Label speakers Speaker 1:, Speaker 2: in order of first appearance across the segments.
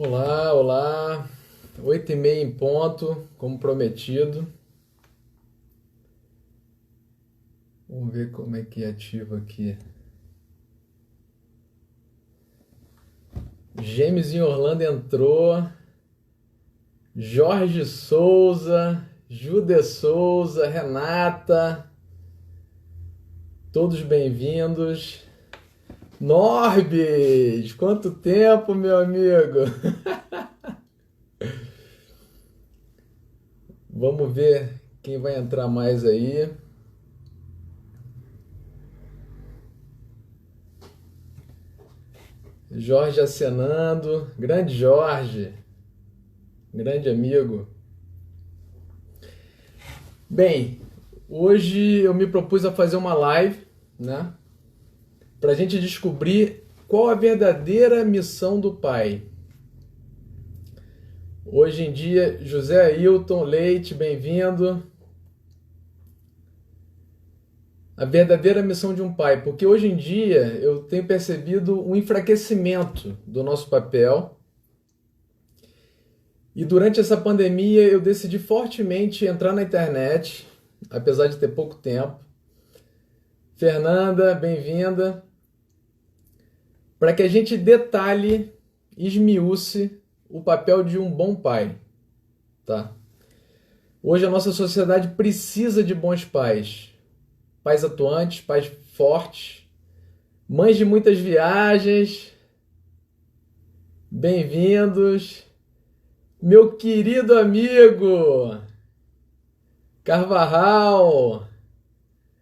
Speaker 1: Olá, olá. 8h30 em ponto, como prometido. Vamos ver como é que é ativo aqui. Gêmeos em Orlando entrou. Jorge Souza, Jude Souza, Renata, todos bem-vindos. Norbis, quanto tempo, meu amigo. Vamos ver quem vai entrar mais aí. Jorge acenando, grande Jorge, grande amigo. Bem, hoje eu me propus a fazer uma live, né, para a gente descobrir qual a verdadeira missão do pai. Hoje em dia, José Ailton Leite, bem-vindo. A verdadeira missão de um pai, porque hoje em dia eu tenho percebido um enfraquecimento do nosso papel. E durante essa pandemia eu decidi fortemente entrar na internet, apesar de ter pouco tempo. Fernanda, bem-vinda. Para que a gente detalhe, esmiúce o papel de um bom pai, tá? Hoje a nossa sociedade precisa de bons pais. Pais atuantes, pais fortes, mães de muitas viagens. Bem-vindos. Meu querido amigo Carvajal,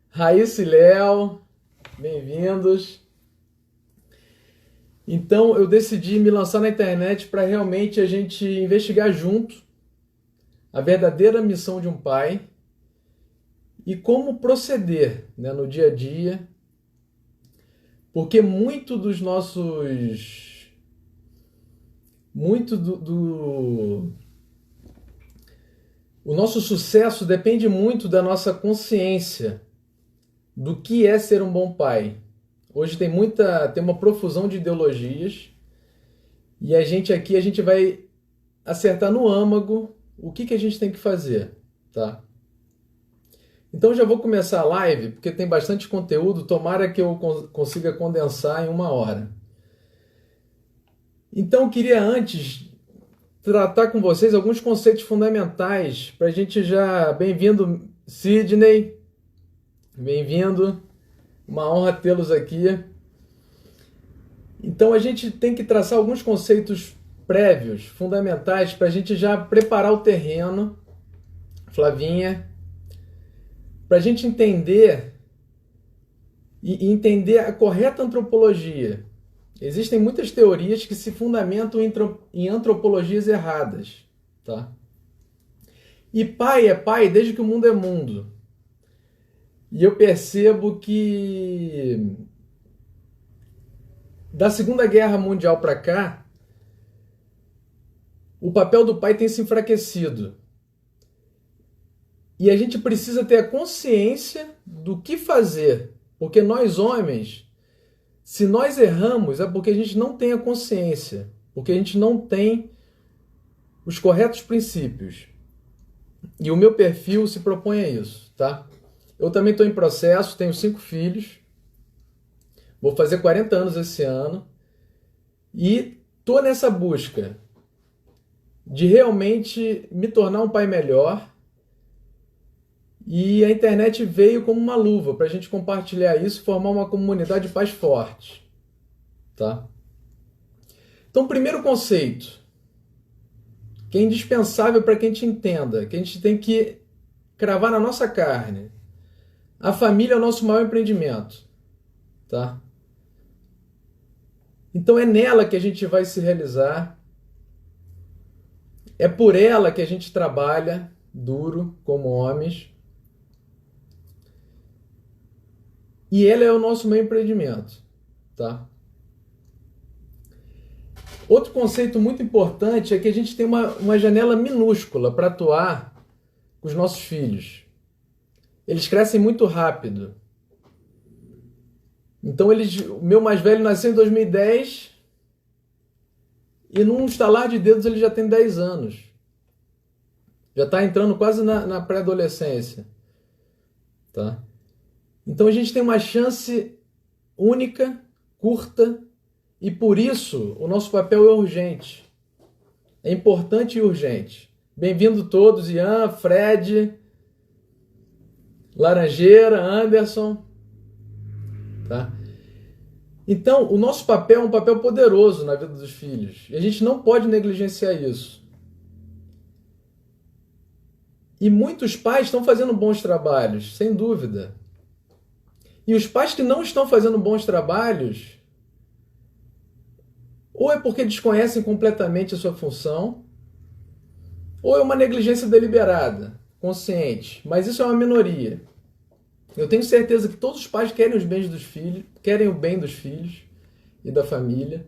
Speaker 1: Raíssa e Léo, bem-vindos. Então eu decidi me lançar na internet para realmente a gente investigar junto a verdadeira missão de um pai e como proceder, né, no dia a dia, porque o nosso sucesso depende muito da nossa consciência do que é ser um bom pai. Hoje tem uma profusão de ideologias e a gente vai acertar no âmago o que a gente tem que fazer, tá? Então já vou começar a live, porque tem bastante conteúdo, tomara que eu consiga condensar em 1 hora. Então eu queria antes tratar com vocês alguns conceitos fundamentais para a gente já... Bem-vindo, Sidney, bem-vindo, uma honra tê-los aqui. Então a gente tem que traçar alguns conceitos prévios, fundamentais, para a gente já preparar o terreno, Flavinha, para a gente entender e entender a correta antropologia. Existem muitas teorias que se fundamentam em antropologias erradas, tá? E pai é pai desde que o mundo é mundo. E eu percebo que da Segunda Guerra Mundial para cá, o papel do pai tem se enfraquecido. E a gente precisa ter a consciência do que fazer. Porque nós, homens, se nós erramos, é porque a gente não tem a consciência. Porque a gente não tem os corretos princípios. E o meu perfil se propõe a isso, tá? Eu também estou em processo, tenho 5 filhos. Vou fazer 40 anos esse ano. E estou nessa busca de realmente me tornar um pai melhor. E a internet veio como uma luva para a gente compartilhar isso e formar uma comunidade de pais fortes, tá? Então, primeiro conceito, que é indispensável para que a gente entenda, que a gente tem que cravar na nossa carne. A família é o nosso maior empreendimento, tá? Então é nela que a gente vai se realizar, é por ela que a gente trabalha duro como homens. E ela é o nosso meio empreendimento, tá? Outro conceito muito importante é que a gente tem uma janela minúscula para atuar com os nossos filhos. Eles crescem muito rápido. Então o meu mais velho nasceu em 2010 e num estalar de dedos ele já tem 10 anos. Já está entrando quase na pré-adolescência. Tá? Então a gente tem uma chance única, curta, e por isso o nosso papel é urgente. É importante e urgente. Bem-vindo todos, Ian, Fred, Laranjeira, Anderson. Tá? Então, o nosso papel é um papel poderoso na vida dos filhos. E a gente não pode negligenciar isso. E muitos pais estão fazendo bons trabalhos, sem dúvida. E os pais que não estão fazendo bons trabalhos, ou é porque desconhecem completamente a sua função, ou é uma negligência deliberada, consciente. Mas isso é uma minoria. Eu tenho certeza que todos os pais querem os bens dos filhos, querem o bem dos filhos e da família.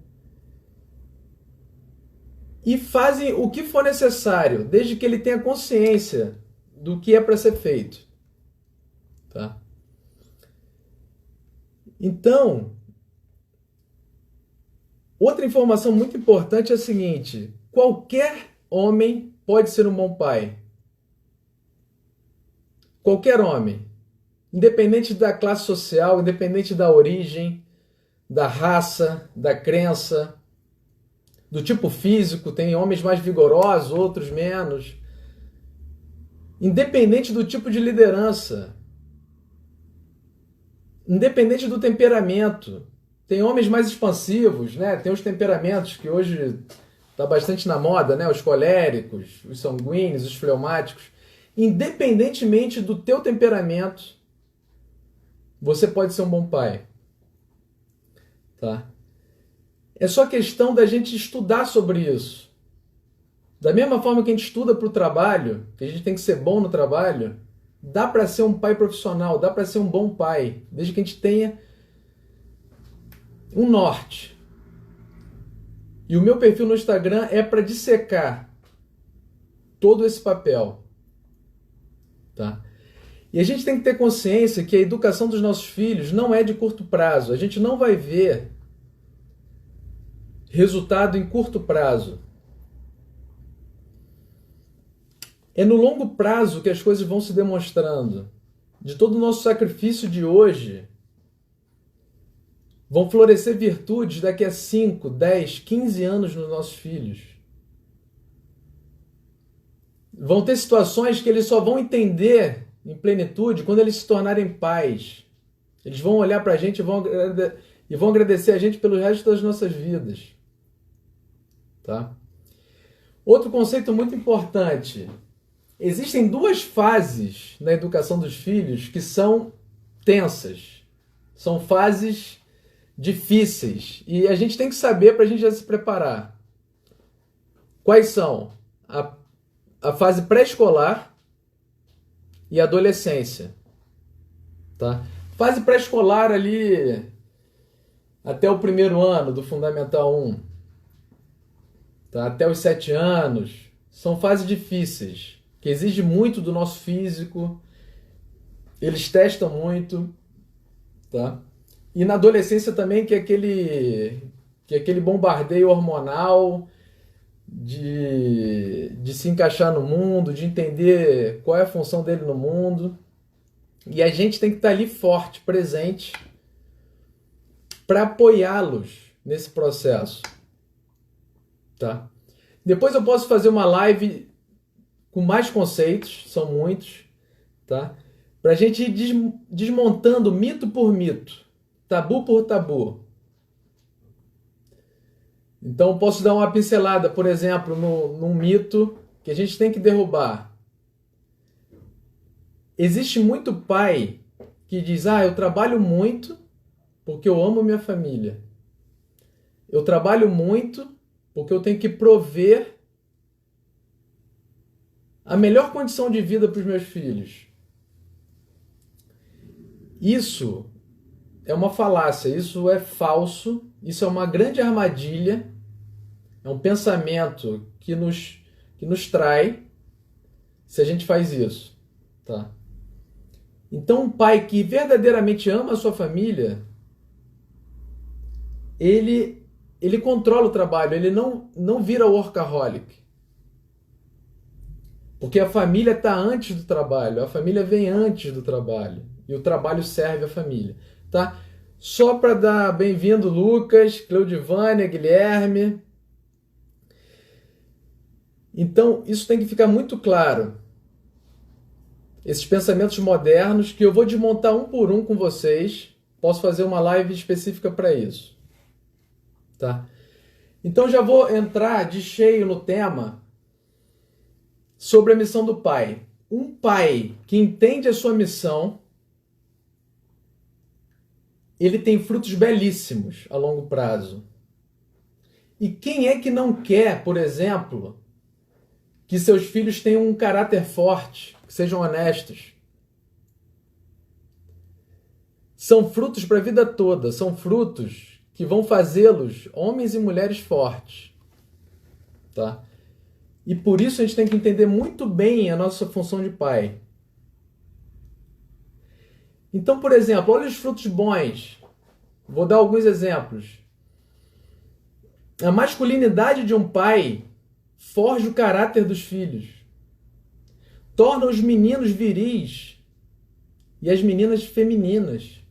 Speaker 1: E fazem o que for necessário, desde que ele tenha consciência do que é para ser feito. Tá? Então, outra informação muito importante é a seguinte: qualquer homem pode ser um bom pai. Qualquer homem. Independente da classe social, independente da origem, da raça, da crença, do tipo físico, tem homens mais vigorosos, outros menos. Independente do tipo de liderança, independente do temperamento, tem homens mais expansivos, né? Tem os temperamentos que hoje está bastante na moda, né? Os coléricos, os sanguíneos, os fleumáticos. Independentemente do teu temperamento, você pode ser um bom pai. Tá? É só questão da gente estudar sobre isso. Da mesma forma que a gente estuda para o trabalho, que a gente tem que ser bom no trabalho, dá para ser um pai profissional, dá para ser um bom pai, desde que a gente tenha um norte. E o meu perfil no Instagram é para dissecar todo esse papel. Tá? E a gente tem que ter consciência que a educação dos nossos filhos não é de curto prazo. A gente não vai ver resultado em curto prazo. É no longo prazo que as coisas vão se demonstrando. De todo o nosso sacrifício de hoje, vão florescer virtudes daqui a 5, 10, 15 anos nos nossos filhos. Vão ter situações que eles só vão entender em plenitude quando eles se tornarem pais. Eles vão olhar para a gente e vão agradecer a gente pelo resto das nossas vidas. Tá? Outro conceito muito importante. Existem 2 fases na educação dos filhos que são tensas. São fases difíceis. E a gente tem que saber para a gente já se preparar. Quais são? A fase pré-escolar e adolescência. Tá? Fase pré-escolar ali até o 1º ano do Fundamental 1. Tá? Até os 7 anos. São fases difíceis, que exigem muito do nosso físico. Eles testam muito. Tá? E na adolescência também, que é aquele bombardeio hormonal de se encaixar no mundo, de entender qual é a função dele no mundo. E a gente tem que estar ali forte, presente, para apoiá-los nesse processo. Tá? Depois eu posso fazer uma live com mais conceitos, são muitos, tá? Para a gente ir desmontando mito por mito, tabu por tabu. Então eu posso dar uma pincelada, por exemplo, num mito que a gente tem que derrubar. Existe muito pai que diz: eu trabalho muito porque eu amo minha família. Eu trabalho muito porque eu tenho que prover a melhor condição de vida para os meus filhos. Isso é uma falácia, isso é falso, isso é uma grande armadilha, é um pensamento que nos trai se a gente faz isso. Tá? Então, um pai que verdadeiramente ama a sua família, ele ele controla o trabalho, ele não vira workaholic. Porque a família está antes do trabalho, a família vem antes do trabalho. E o trabalho serve a família. Tá? Só para dar bem-vindo, Lucas, Cleudivânia, Guilherme. Então, isso tem que ficar muito claro. Esses pensamentos modernos, que eu vou desmontar um por um com vocês. Posso fazer uma live específica para isso. Tá? Então, já vou entrar de cheio no tema sobre a missão do pai. Um pai que entende a sua missão, ele tem frutos belíssimos a longo prazo. E quem é que não quer, por exemplo, que seus filhos tenham um caráter forte, que sejam honestos? São frutos para a vida toda, são frutos que vão fazê-los homens e mulheres fortes. Tá? E por isso a gente tem que entender muito bem a nossa função de pai. Então, por exemplo, olha os frutos bons. Vou dar alguns exemplos. A masculinidade de um pai forja o caráter dos filhos. Torna os meninos viris e as meninas femininas.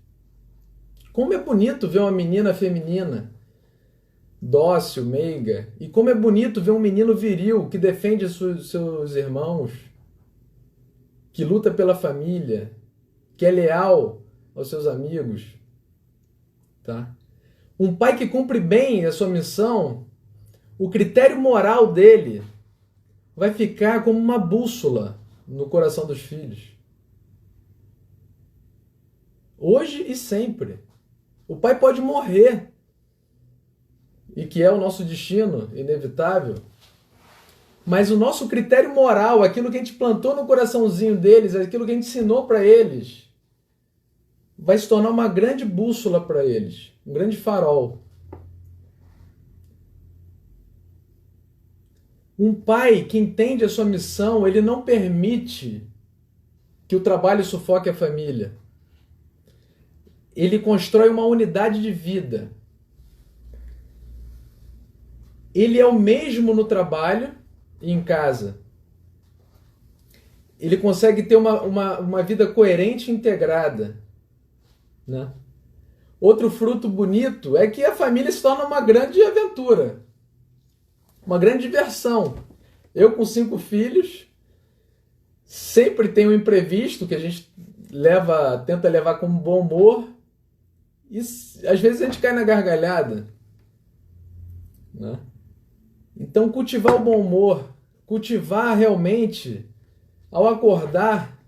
Speaker 1: Como é bonito ver uma menina feminina, dócil, meiga. E como é bonito ver um menino viril que defende seus irmãos, que luta pela família, que é leal aos seus amigos. Tá? Um pai que cumpre bem a sua missão, o critério moral dele vai ficar como uma bússola no coração dos filhos. Hoje e sempre. O pai pode morrer, e que é o nosso destino inevitável, mas o nosso critério moral, aquilo que a gente plantou no coraçãozinho deles, aquilo que a gente ensinou para eles, vai se tornar uma grande bússola para eles, um grande farol. Um pai que entende a sua missão, ele não permite que o trabalho sufoque a família. Ele constrói uma unidade de vida. Ele é o mesmo no trabalho e em casa. Ele consegue ter uma vida coerente e integrada. Né? Outro fruto bonito é que a família se torna uma grande aventura. Uma grande diversão. Eu com 5 filhos, sempre tem um imprevisto que a gente tenta levar com bom humor. E às vezes a gente cai na gargalhada. Né? Então cultivar o bom humor, cultivar realmente, ao acordar,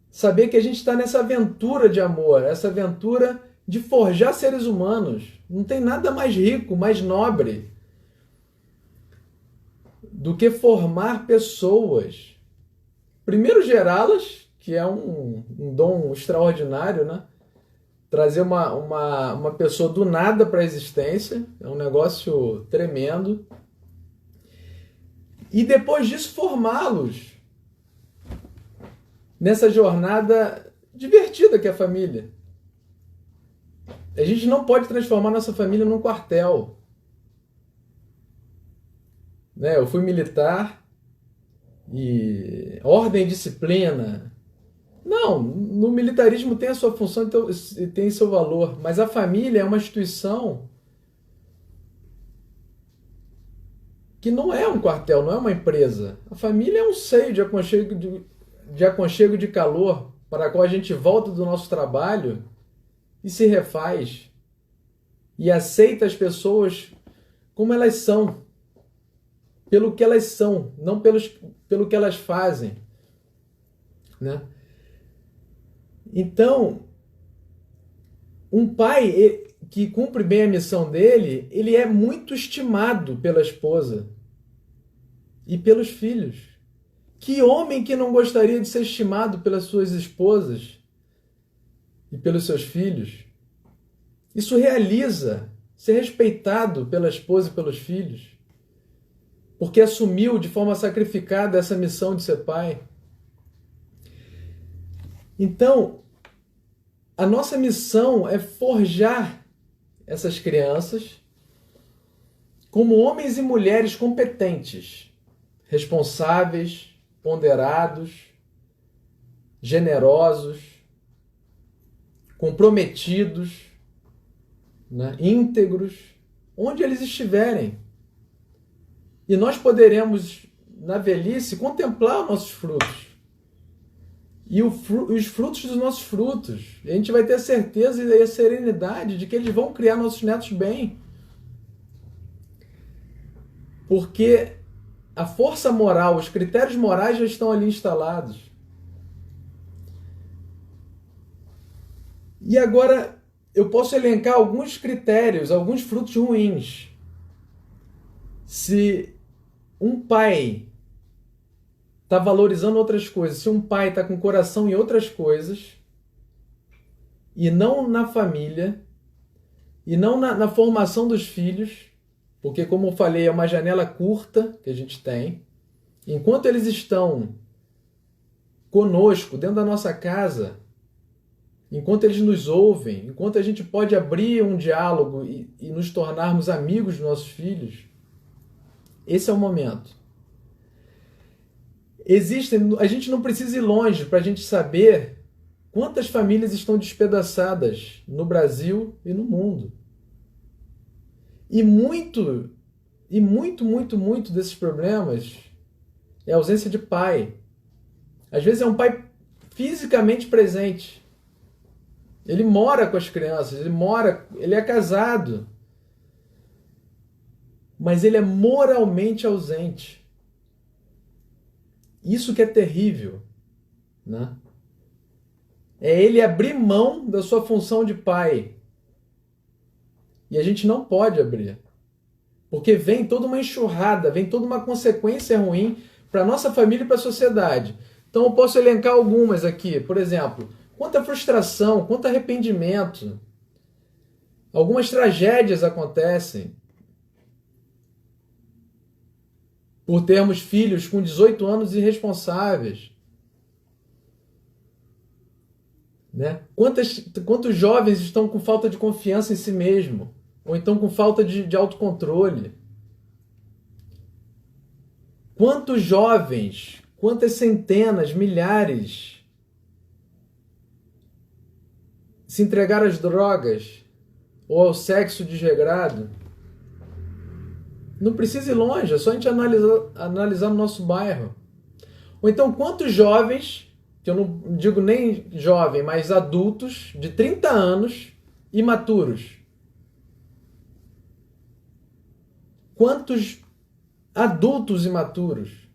Speaker 1: saber que a gente está nessa aventura de amor, essa aventura de forjar seres humanos. Não tem nada mais rico, mais nobre do que formar pessoas. Primeiro gerá-las, que é um dom extraordinário, né? Trazer uma pessoa do nada para a existência, é um negócio tremendo. E depois disso formá-los nessa jornada divertida que é a família. A gente não pode transformar nossa família num quartel. Né? Eu fui militar e ordem e disciplina. Não, no militarismo tem a sua função e tem seu valor, mas a família é uma instituição que não é um quartel, não é uma empresa. A família é um seio de aconchego, de calor, para a qual a gente volta do nosso trabalho e se refaz e aceita as pessoas como elas são, pelo que elas são, não pelo que elas fazem. Né? Então, um pai que cumpre bem a missão dele, ele é muito estimado pela esposa e pelos filhos. Que homem que não gostaria de ser estimado pelas suas esposas e pelos seus filhos? Isso realiza ser respeitado pela esposa e pelos filhos, porque assumiu de forma sacrificada essa missão de ser pai. Então, a nossa missão é forjar essas crianças como homens e mulheres competentes, responsáveis, ponderados, generosos, comprometidos, né, íntegros, onde eles estiverem. E nós poderemos, na velhice, contemplar nossos frutos. E os frutos dos nossos frutos. E a gente vai ter a certeza e a serenidade de que eles vão criar nossos netos bem. Porque a força moral, os critérios morais já estão ali instalados. E agora eu posso elencar alguns critérios, alguns frutos ruins. Se um pai está valorizando outras coisas, se um pai está com o coração em outras coisas, e não na família, e não na formação dos filhos, porque, como eu falei, é uma janela curta que a gente tem. Enquanto eles estão conosco, dentro da nossa casa, enquanto eles nos ouvem, enquanto a gente pode abrir um diálogo e nos tornarmos amigos dos nossos filhos, esse é o momento. A gente não precisa ir longe para a gente saber quantas famílias estão despedaçadas no Brasil e no mundo. E muito desses problemas é a ausência de pai. Às vezes é um pai fisicamente presente. Ele mora com as crianças, ele é casado. Mas ele é moralmente ausente. Isso que é terrível, né? É ele abrir mão da sua função de pai. E a gente não pode abrir. Porque vem toda uma enxurrada, vem toda uma consequência ruim para a nossa família e para a sociedade. Então eu posso elencar algumas aqui. Por exemplo, quanta frustração, quanto arrependimento. Algumas tragédias acontecem por termos filhos com 18 anos irresponsáveis. Né? Quantos jovens estão com falta de confiança em si mesmo? Ou então com falta de autocontrole? Quantos jovens, quantas centenas, milhares se entregaram às drogas ou ao sexo desregrado? Não precisa ir longe, é só a gente analisar no nosso bairro. Ou então quantos jovens, que eu não digo nem jovem, mas adultos de 30 anos, imaturos. Quantos adultos imaturos?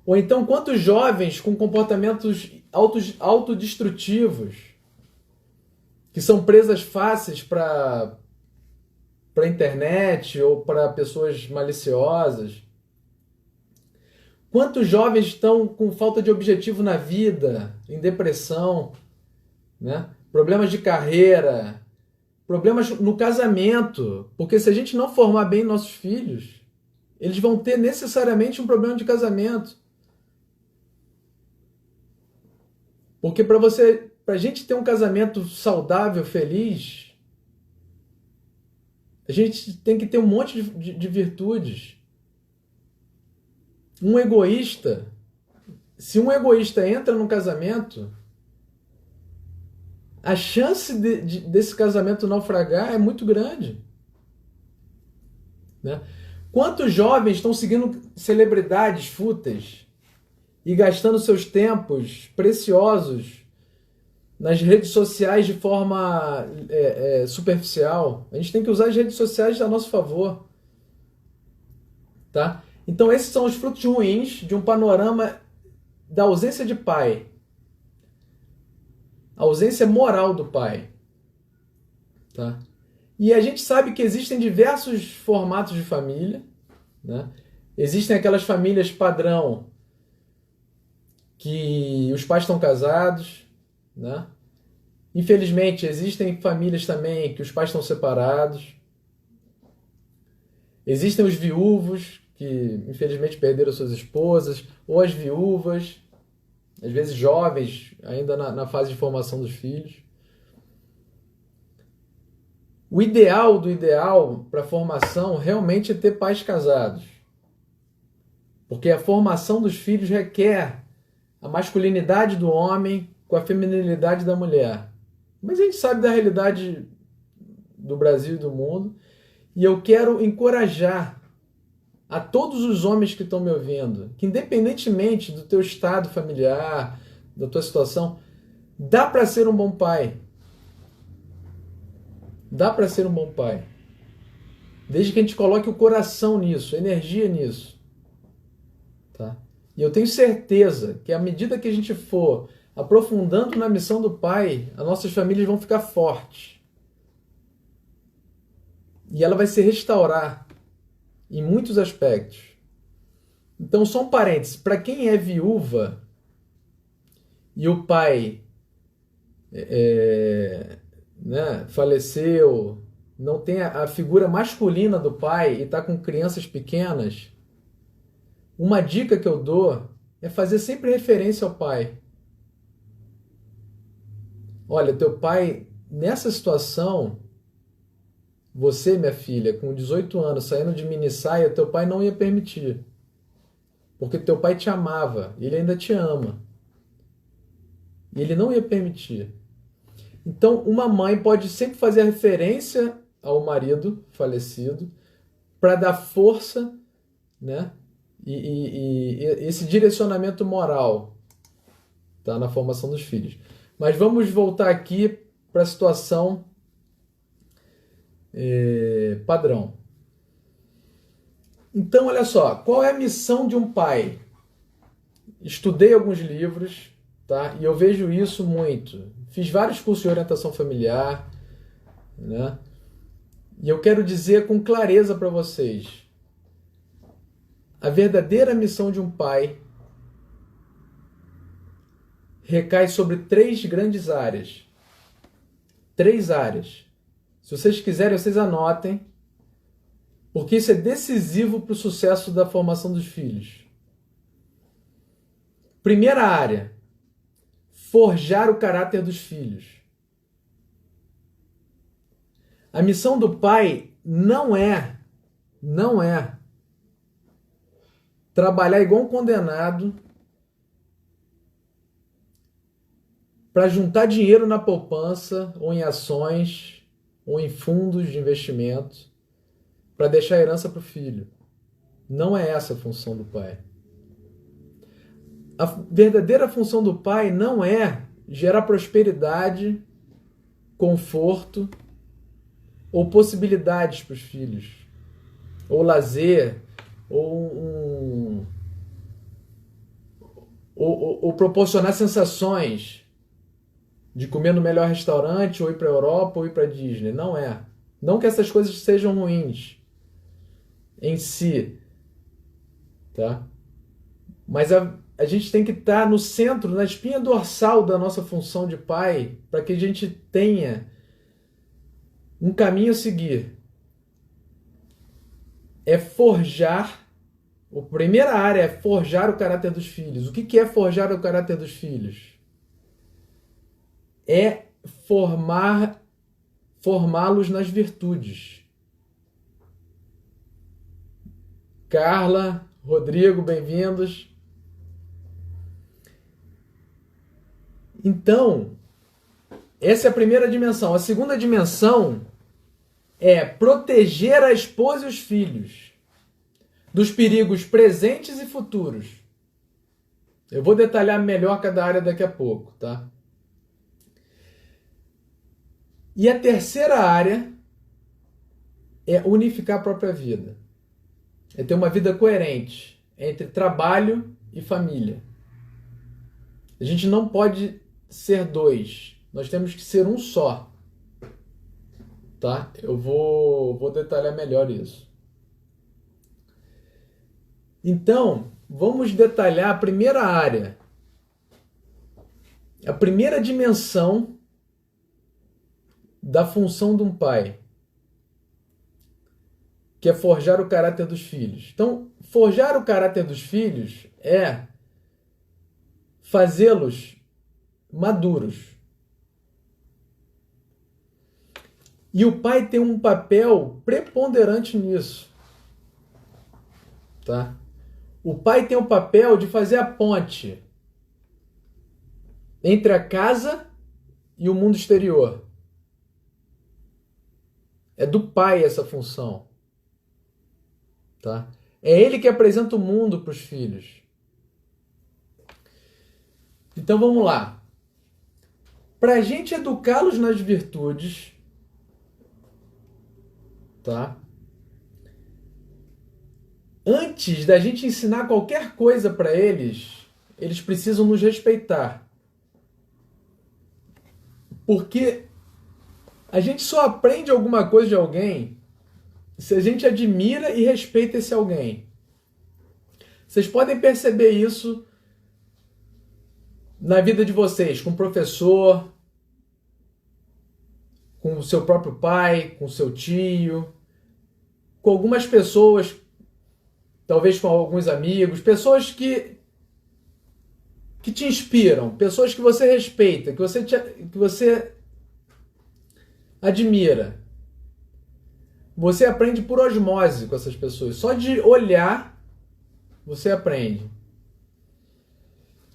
Speaker 1: Ou então quantos jovens com comportamentos autodestrutivos, que são presas fáceis para a internet ou para pessoas maliciosas? Quantos jovens estão com falta de objetivo na vida, em depressão, né? Problemas de carreira, problemas no casamento, porque se a gente não formar bem nossos filhos, eles vão ter necessariamente um problema de casamento. Porque para a gente ter um casamento saudável, feliz, a gente tem que ter um monte de virtudes. Se um egoísta entra no casamento, a chance desse casamento naufragar é muito grande. Né? Quantos jovens estão seguindo celebridades fúteis e gastando seus tempos preciosos nas redes sociais de forma superficial? A gente tem que usar as redes sociais a nosso favor. Tá? Então esses são os frutos ruins de um panorama da ausência de pai. A ausência moral do pai. Tá? E a gente sabe que existem diversos formatos de família. Né? Existem aquelas famílias padrão que os pais estão casados. Né? Infelizmente, existem famílias também que os pais estão separados. Existem os viúvos, que infelizmente perderam suas esposas, ou as viúvas, às vezes jovens, ainda na fase de formação dos filhos. O ideal do ideal para a formação realmente é ter pais casados. Porque a formação dos filhos requer a masculinidade do homem com a feminilidade da mulher. Mas a gente sabe da realidade do Brasil e do mundo. E eu quero encorajar a todos os homens que estão me ouvindo, que independentemente do teu estado familiar, da tua situação, dá para ser um bom pai. Dá para ser um bom pai. Desde que a gente coloque o coração nisso, a energia nisso. Tá? E eu tenho certeza que à medida que a gente for aprofundando na missão do pai, as nossas famílias vão ficar fortes. E ela vai se restaurar em muitos aspectos. Então, só um parênteses. Para quem é viúva e o pai faleceu, não tem a figura masculina do pai e está com crianças pequenas, uma dica que eu dou é fazer sempre referência ao pai. Olha, teu pai, nessa situação, você, minha filha, com 18 anos, saindo de mini saia, teu pai não ia permitir. Porque teu pai te amava, ele ainda te ama. E ele não ia permitir. Então, uma mãe pode sempre fazer referência ao marido falecido para dar força, né? E esse direcionamento moral, tá, na formação dos filhos. Mas vamos voltar aqui para a situação padrão. Então, olha só, qual é a missão de um pai? Estudei alguns livros, tá? E eu vejo isso muito. Fiz vários cursos de orientação familiar, né? E eu quero dizer com clareza para vocês: a verdadeira missão de um pai recai sobre 3 grandes áreas. 3 áreas. Se vocês quiserem, vocês anotem, porque isso é decisivo para o sucesso da formação dos filhos. Primeira área: forjar o caráter dos filhos. A missão do pai não é trabalhar igual um condenado para juntar dinheiro na poupança, ou em ações, ou em fundos de investimento, para deixar a herança para o filho. Não é essa a função do pai. A verdadeira função do pai não é gerar prosperidade, conforto ou possibilidades para os filhos, ou lazer, ou proporcionar sensações de comer no melhor restaurante, ou ir para a Europa, ou ir para a Disney. Não é. Não que essas coisas sejam ruins em si, tá? Mas a gente tem que estar no centro, na espinha dorsal da nossa função de pai, para que a gente tenha um caminho a seguir. É forjar, a primeira área é forjar o caráter dos filhos. O que é forjar o caráter dos filhos? É formá-los nas virtudes. Carla, Rodrigo, bem-vindos. Então, essa é a primeira dimensão. A segunda dimensão é proteger a esposa e os filhos dos perigos presentes e futuros. Eu vou detalhar melhor cada área daqui a pouco, tá? E a terceira área é unificar a própria vida. É ter uma vida coerente entre trabalho e família. A gente não pode ser 2. Nós temos que ser um só. Tá? Eu vou detalhar melhor isso. Então, vamos detalhar a primeira área. A primeira dimensão da função de um pai, que é forjar o caráter dos filhos. Então, forjar o caráter dos filhos é fazê-los maduros. E o pai tem um papel preponderante nisso. Tá? O pai tem o papel de fazer a ponte entre a casa e o mundo exterior. É do pai essa função. Tá? É ele que apresenta o mundo para os filhos. Então vamos lá. Para a gente educá-los nas virtudes, tá? Antes da gente ensinar qualquer coisa para eles, eles precisam nos respeitar. Porque a gente só aprende alguma coisa de alguém se a gente admira e respeita esse alguém. Vocês podem perceber isso na vida de vocês, com o professor, com o seu próprio pai, com o seu tio, com algumas pessoas, talvez com alguns amigos, pessoas que te inspiram, pessoas que você respeita, que você admira. Você aprende por osmose com essas pessoas. Só de olhar, você aprende.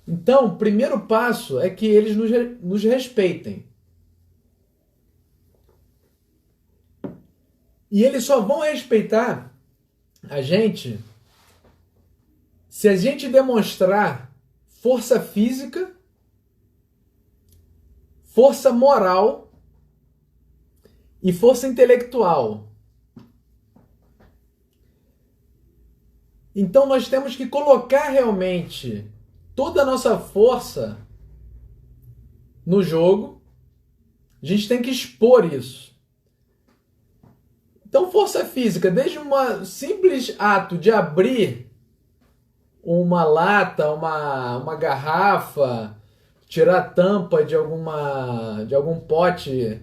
Speaker 1: Então, o primeiro passo é que eles nos respeitem. E eles só vão respeitar a gente se a gente demonstrar força física, força moral e força intelectual. Então nós temos que colocar realmente toda a nossa força no jogo. A gente tem que expor isso. Então força física, desde um simples ato de abrir uma lata, uma garrafa, tirar a tampa de algum pote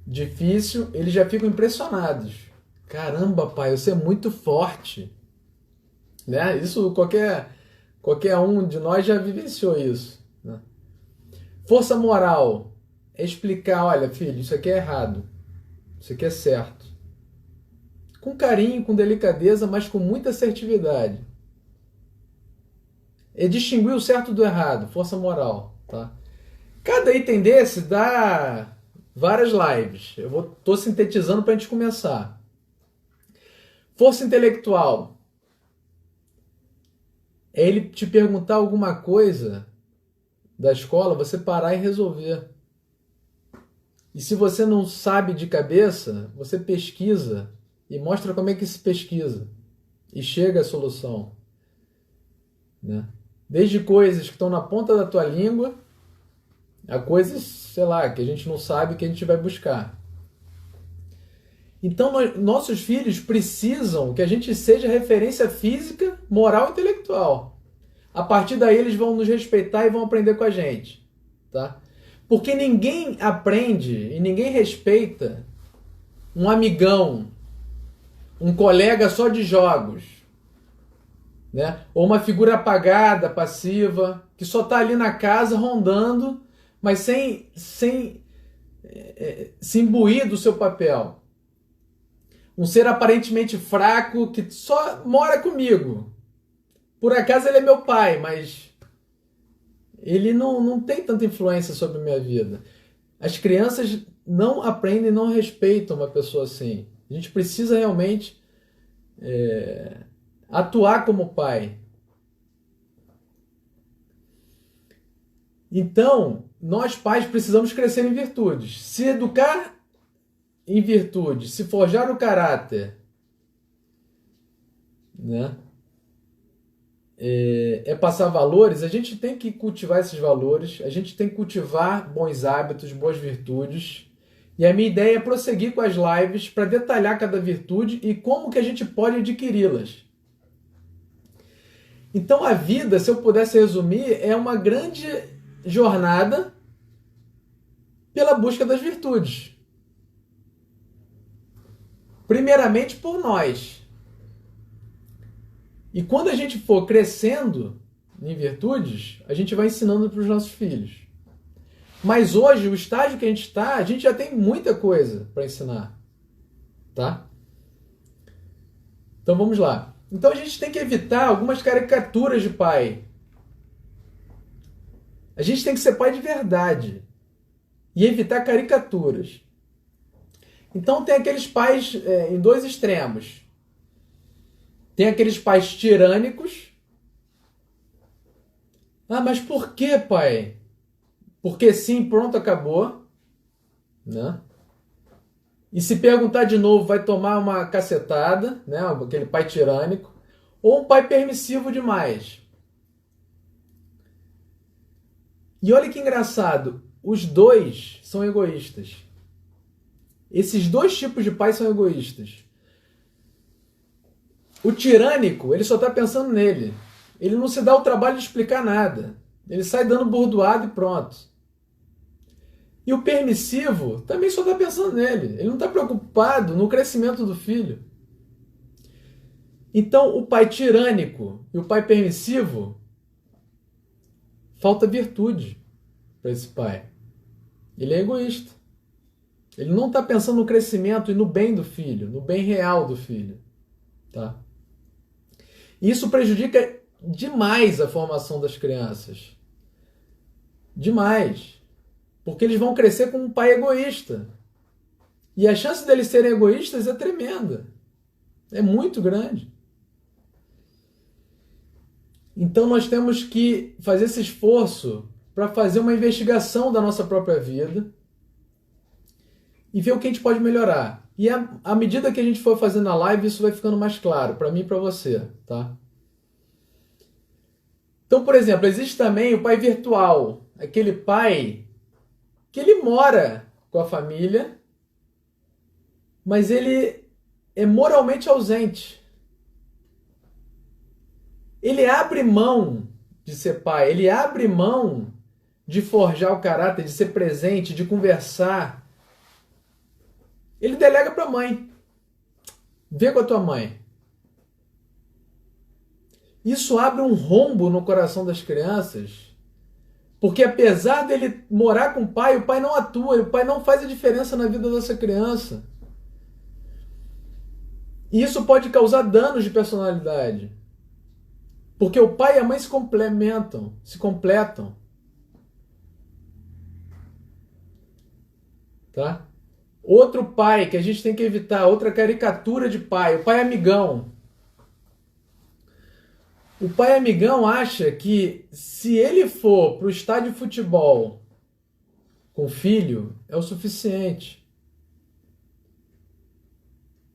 Speaker 1: difícil, eles já ficam impressionados. Caramba, pai, você é muito forte. Né? Isso qualquer um de nós já vivenciou isso. Né? Força moral é explicar, olha, filho, isso aqui é errado. Isso aqui é certo. Com carinho, com delicadeza, mas com muita assertividade. É distinguir o certo do errado, força moral. Tá? Cada item desse dá várias lives. Eu estou sintetizando para a gente começar. Força intelectual. É ele te perguntar alguma coisa da escola, você parar e resolver. E se você não sabe de cabeça, você pesquisa e mostra como é que se pesquisa. E chega à solução. Né? Desde coisas que estão na ponta da tua língua, a coisas, sei lá, que a gente não sabe, que a gente vai buscar. Então, nossos filhos precisam que a gente seja referência física, moral e intelectual. A partir daí, eles vão nos respeitar e vão aprender com a gente. Tá? Porque ninguém aprende e ninguém respeita um amigão, um colega só de jogos, né? Ou uma figura apagada, passiva, que só está ali na casa rondando, mas sem se imbuir do seu papel. Um ser aparentemente fraco que só mora comigo. Por acaso ele é meu pai, mas ele não tem tanta influência sobre a minha vida. As crianças não aprendem, não respeitam uma pessoa assim. A gente precisa realmente atuar como pai. Então, nós pais precisamos crescer em virtudes. Se educar em virtude, se forjar o caráter, né? É passar valores, a gente tem que cultivar esses valores, a gente tem que cultivar bons hábitos, boas virtudes. E a minha ideia é prosseguir com as lives para detalhar cada virtude e como que a gente pode adquiri-las. Então a vida, se eu pudesse resumir, é uma grande jornada pela busca das virtudes. Primeiramente por nós. E quando a gente for crescendo em virtudes, a gente vai ensinando para os nossos filhos. Mas hoje, o estágio que a gente está, a gente já tem muita coisa para ensinar. tá? Então vamos lá. Então a gente tem que evitar algumas caricaturas de pai. A gente tem que ser pai de verdade e evitar caricaturas. Então tem aqueles pais em dois extremos. Tem aqueles pais tirânicos. Ah, mas por que, pai? Porque sim, pronto, acabou. Né? E se perguntar de novo, vai tomar uma cacetada, né? Aquele pai tirânico. Ou um pai permissivo demais. E olha que engraçado, os dois são egoístas. Esses dois tipos de pais são egoístas. O tirânico, ele só está pensando nele. Ele não se dá o trabalho de explicar nada. Ele sai dando burdoado e pronto. E o permissivo também só está pensando nele. Ele não está preocupado no crescimento do filho. Então, o pai tirânico e o pai permissivo, falta virtude para esse pai. Ele é egoísta. Ele não está pensando no crescimento e no bem do filho, no bem real do filho. Tá? E isso prejudica demais a formação das crianças. Demais. Porque eles vão crescer com um pai egoísta. E a chance deles serem egoístas é tremenda. É muito grande. Então nós temos que fazer esse esforço para fazer uma investigação da nossa própria vida e ver o que a gente pode melhorar. E à medida que a gente for fazendo a live, isso vai ficando mais claro para mim e para você, tá? Então, por exemplo, existe também o pai virtual, aquele pai que ele mora com a família, mas ele é moralmente ausente. Ele abre mão de ser pai, ele abre mão de forjar o caráter, de ser presente, de conversar. Ele delega para a mãe. Vê com a tua mãe. Isso abre um rombo no coração das crianças, porque apesar dele morar com o pai não atua, o pai não faz a diferença na vida dessa criança. E isso pode causar danos de personalidade. Porque o pai e a mãe se complementam, se completam. Tá? Outro pai que a gente tem que evitar, outra caricatura de pai, o pai amigão. O pai amigão acha que se ele for para o estádio de futebol com o filho, é o suficiente.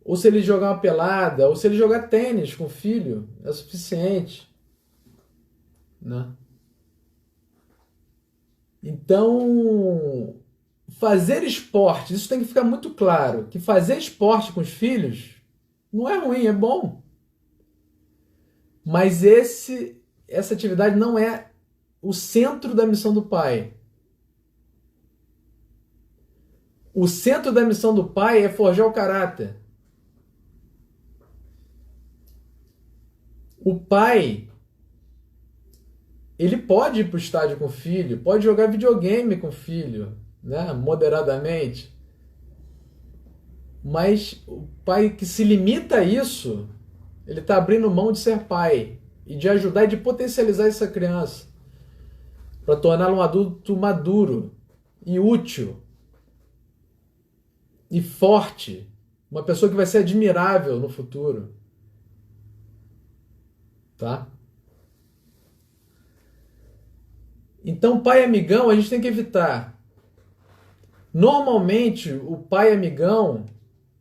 Speaker 1: Ou se ele jogar uma pelada, ou se ele jogar tênis com o filho, é o suficiente. Né? Então, fazer esporte, isso tem que ficar muito claro, que fazer esporte com os filhos não é ruim, é bom. Mas essa atividade não é o centro da missão do pai. O centro da missão do pai é forjar o caráter. O pai, ele pode ir para o estádio com o filho, pode jogar videogame com o filho, né, moderadamente. Mas o pai que se limita a isso, ele está abrindo mão de ser pai e de ajudar e de potencializar essa criança para torná-lo um adulto maduro e útil e forte, uma pessoa que vai ser admirável no futuro. Tá? Então, pai amigão a gente tem que evitar. Normalmente, o pai amigão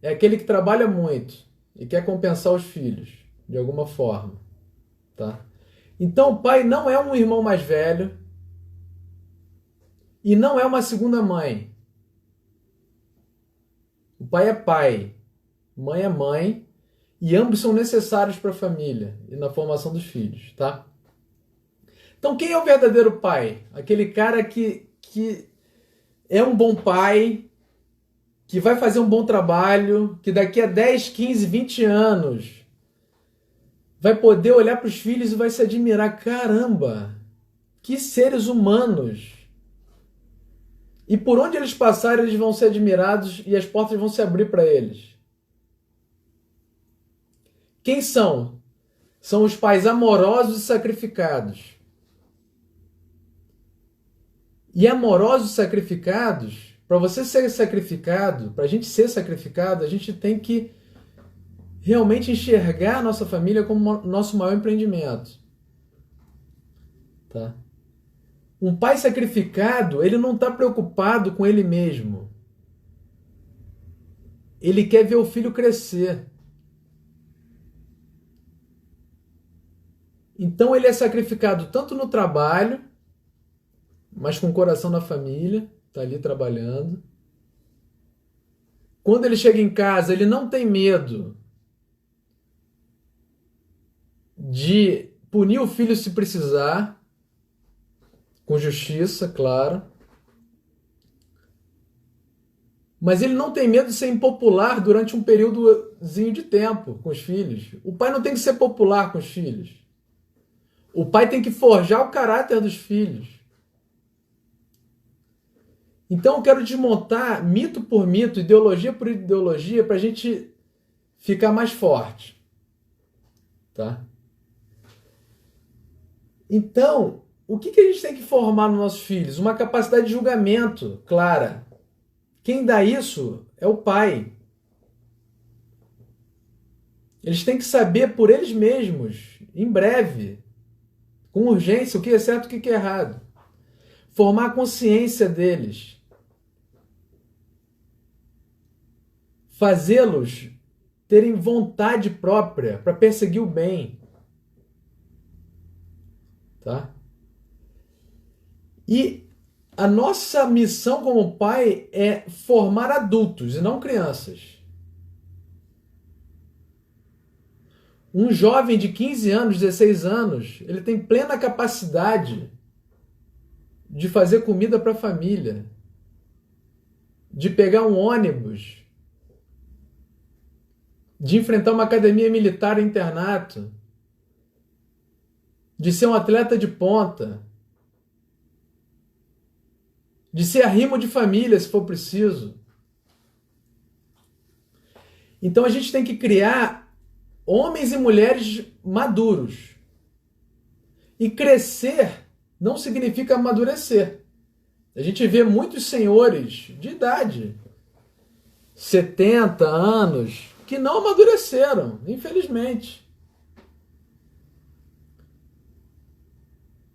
Speaker 1: é aquele que trabalha muito e quer compensar os filhos, de alguma forma. Tá? Então, o pai não é um irmão mais velho e não é uma segunda mãe. O pai é pai, mãe é mãe, e ambos são necessários para a família e na formação dos filhos. Tá? Então, quem é o verdadeiro pai? Aquele cara que é um bom pai, que vai fazer um bom trabalho, que daqui a 10, 15, 20 anos vai poder olhar para os filhos e vai se admirar. Caramba, que seres humanos! E por onde eles passarem, eles vão ser admirados e as portas vão se abrir para eles. Quem são? São os pais amorosos e sacrificados. E amorosos e sacrificados, para você ser sacrificado, para a gente ser sacrificado, a gente tem que realmente enxergar a nossa família como nosso maior empreendimento. Tá? Um pai sacrificado, ele não está preocupado com ele mesmo. Ele quer ver o filho crescer. Então ele é sacrificado tanto no trabalho, mas com o coração na família, está ali trabalhando. Quando ele chega em casa, ele não tem medo de punir o filho se precisar, com justiça, claro. Mas ele não tem medo de ser impopular durante um períodozinho de tempo com os filhos. O pai não tem que ser popular com os filhos. O pai tem que forjar o caráter dos filhos. Então eu quero desmontar mito por mito, ideologia por ideologia, para a gente ficar mais forte. Tá? Então, o que a gente tem que formar nos nossos filhos? Uma capacidade de julgamento clara. Quem dá isso é o pai. Eles têm que saber por eles mesmos, em breve, com urgência, o que é certo e o que é errado. Formar a consciência deles. Fazê-los terem vontade própria para perseguir o bem. Tá? E a nossa missão como pai é formar adultos e não crianças. Um jovem de 15 anos, 16 anos, ele tem plena capacidade de fazer comida para a família, de pegar um ônibus, de enfrentar uma academia militar ou internato, de ser um atleta de ponta, de ser arrimo de família, se for preciso. Então a gente tem que criar homens e mulheres maduros. E crescer não significa amadurecer. A gente vê muitos senhores de idade, 70 anos, que não amadureceram, infelizmente.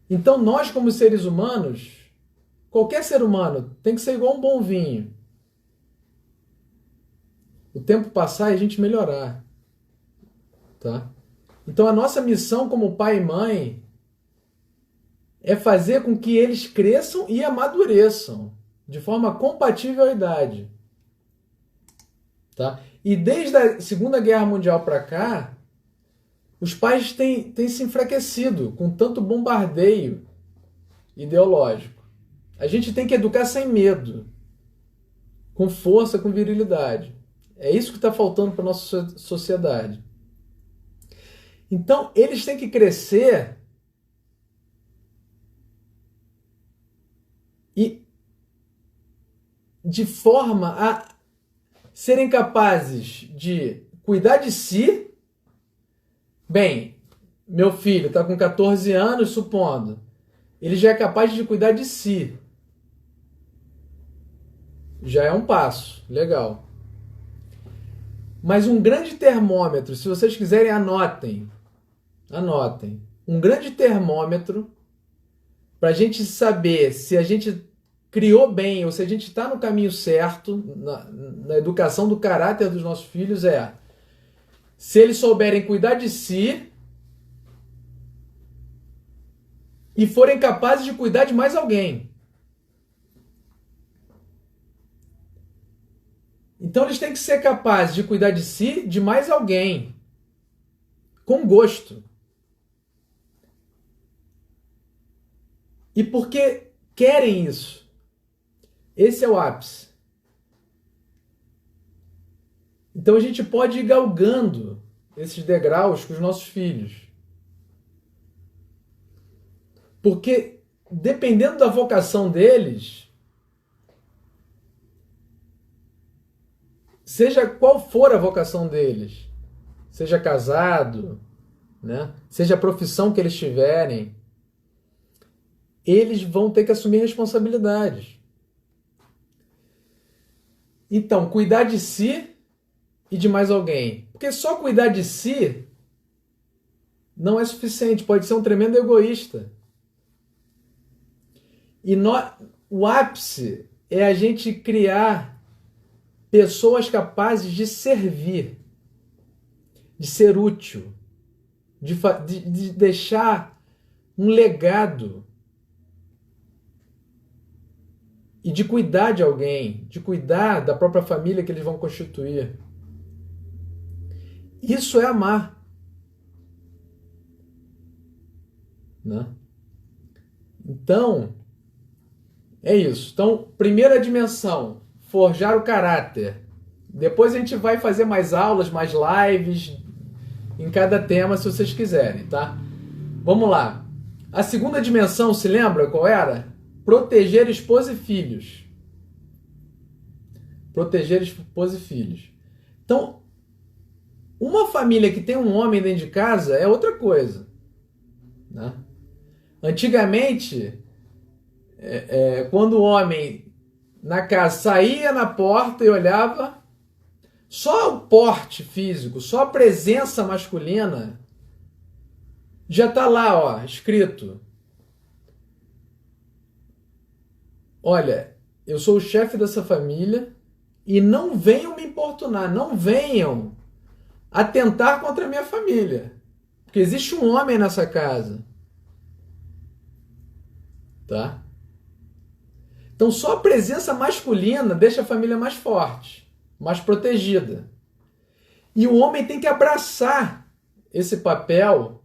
Speaker 1: Então nós, como seres humanos, qualquer ser humano tem que ser igual um bom vinho. O tempo passar e a gente melhorar. Tá? Então a nossa missão como pai e mãe é fazer com que eles cresçam e amadureçam de forma compatível à idade. Tá? E desde a Segunda Guerra Mundial para cá, os pais têm se enfraquecido com tanto bombardeio ideológico. A gente tem que educar sem medo, com força, com virilidade. É isso que está faltando para a nossa sociedade. Então, eles têm que crescer e de forma a serem capazes de cuidar de si. Bem, meu filho está com 14 anos, supondo. Ele já é capaz de cuidar de si. Já é um passo. Legal. Mas um grande termômetro, se vocês quiserem, anotem. Anotem. Um grande termômetro para a gente saber se a gente criou bem ou se a gente está no caminho certo na educação do caráter dos nossos filhos é se eles souberem cuidar de si e forem capazes de cuidar de mais alguém. Então eles têm que ser capazes de cuidar de si, de mais alguém, com gosto. E porque querem isso. Esse é o ápice. Então a gente pode ir galgando esses degraus com os nossos filhos. Porque dependendo da vocação deles, seja qual for a vocação deles, seja casado, né? Seja a profissão que eles tiverem, eles vão ter que assumir responsabilidades. Então, cuidar de si e de mais alguém. Porque só cuidar de si não é suficiente, pode ser um tremendo egoísta. E o ápice é a gente criar pessoas capazes de servir, de ser útil, de deixar um legado e de cuidar de alguém, de cuidar da própria família que eles vão constituir. Isso é amar. Né? Então, é isso. Então, primeira dimensão, forjar o caráter. Depois a gente vai fazer mais aulas, mais lives em cada tema, se vocês quiserem, tá? Vamos lá. A segunda dimensão, se lembra qual era? Proteger esposa e filhos. Proteger esposa e filhos. Então, uma família que tem um homem dentro de casa é outra coisa. Né? Antigamente, quando o homem na casa saía na porta e olhava, só o porte físico, só a presença masculina já está lá, ó, escrito. Olha, eu sou o chefe dessa família e não venham me importunar, não venham atentar contra a minha família, porque existe um homem nessa casa. Tá? Então só a presença masculina deixa a família mais forte, mais protegida. E o homem tem que abraçar esse papel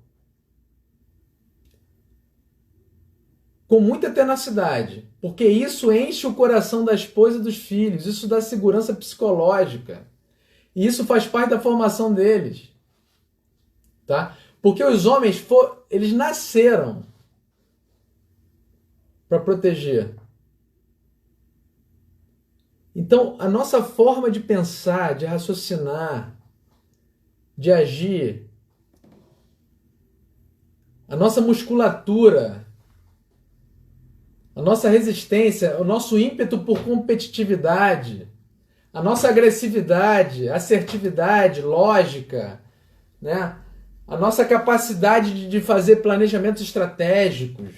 Speaker 1: com muita tenacidade, porque isso enche o coração da esposa e dos filhos, isso dá segurança psicológica. E isso faz parte da formação deles. Tá? Porque os homens, eles nasceram para proteger. Então, a nossa forma de pensar, de raciocinar, de agir, a nossa musculatura, a nossa resistência, o nosso ímpeto por competitividade, a nossa agressividade, assertividade, lógica, né? A nossa capacidade de fazer planejamentos estratégicos